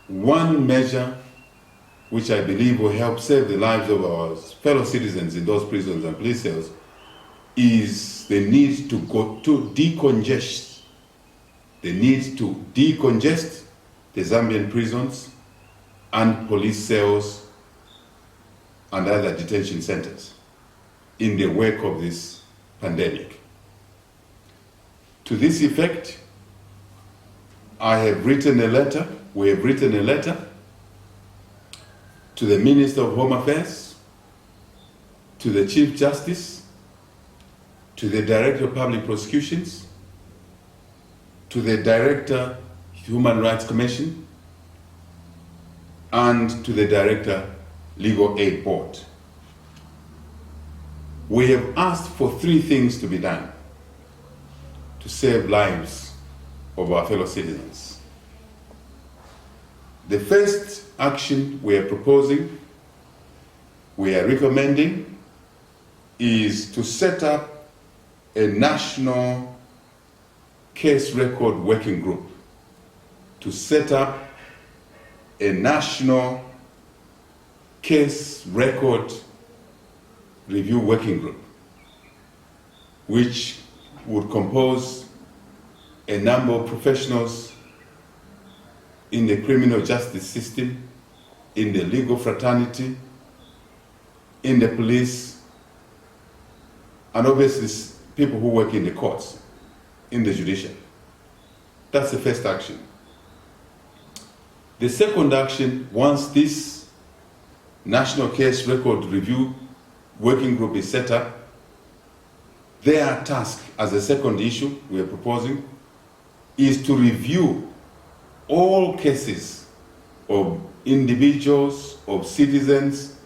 one measure which I believe will help save the lives of our fellow citizens in those prisons and police cells is the need to decongest. The need to decongest the Zambian prisons and police cells and other detention centers in the wake of this pandemic. To this effect, we have written a letter to the Minister of Home Affairs, to the Chief Justice, to the Director of Public Prosecutions, to the Director, Human Rights Commission, and to the Director, Legal Aid Board. We have asked for 3 things to be done to save lives of our fellow citizens. The first action we are proposing, we are recommending, is to set up a national case record working group, to set up a national case record review working group, which would compose a number of professionals in the criminal justice system, in the legal fraternity, in the police, and obviously people who work in the courts, in the judiciary. That's the first action. The second action, once this National Case Record Review Working Group is set up, their task as a second issue we are proposing is to review all cases of individuals, of citizens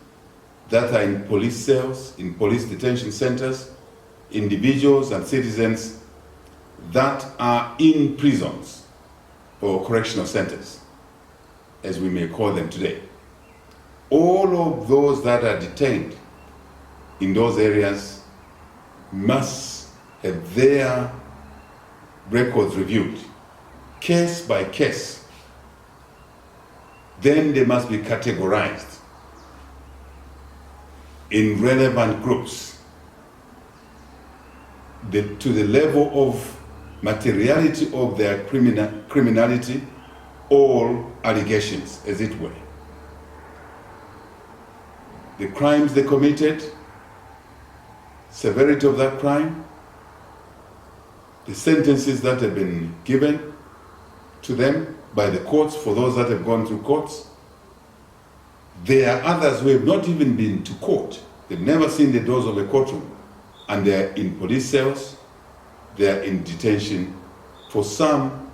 that are in police cells, in police detention centers, individuals and citizens that are in prisons or correctional centers, as we may call them today. All of those that are detained in those areas must have their records reviewed, case by case. Then they must be categorized in relevant groups to the level of materiality of their criminality, all allegations, as it were. The crimes they committed, severity of that crime, the sentences that have been given to them by the courts for those that have gone through courts. There are others who have not even been to court. They've never seen the doors of a courtroom, and they're in police cells, they're in detention, for some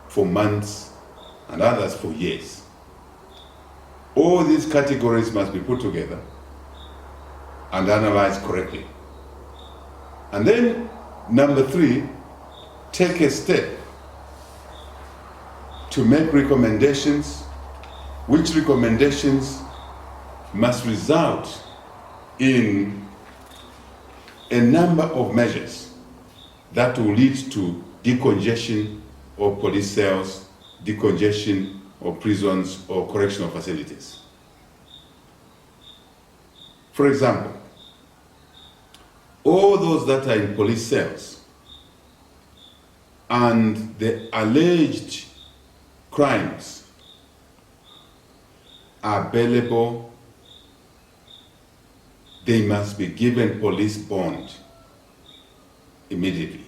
for months and others for years. All these categories must be put together and analyzed correctly. And then, number 3, take a step to make recommendations, which recommendations must result in a number of measures that will lead to decongestion of police cells, decongestion of prisons or correctional facilities. For example, all those that are in police cells and the alleged crimes are bailable, they must be given police bond immediately.